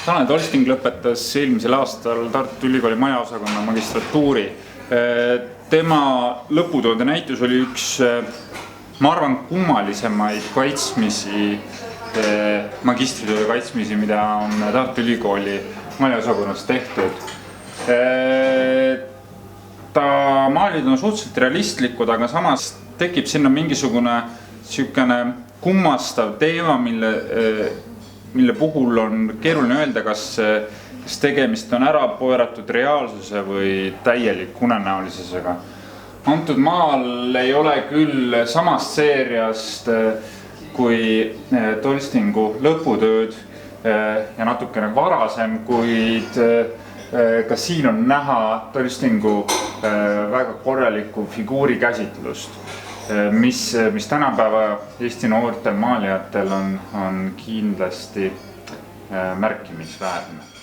Tanel Tolsting lõpetas eelmisel aastal Tartu Ülikooli majaosakonna magistratuuri. Tema lõputööde näitus oli üks, ma arvan, kummalisemaid kaitsmisi, magistritööde kaitsmisi, mida on Tartu Ülikooli majaosakonnas tehtud. Ta maalid on suhteliselt realistlikud, aga samas tekib sinna mingisugune kummastav teema, mille puhul on keeruline öelda, kas tegemist on ära pööratud reaalsuse või täielik unenäolisusega. Antud maal ei ole küll samast seeriast kui Tolstingu lõputööd ja natukene varasem, kuid ka siin on näha Tolstingu väga korralikku figuuri käsitlust, mis tänapäeva Eesti noortel maalijatel on kindlasti märkimisväärne.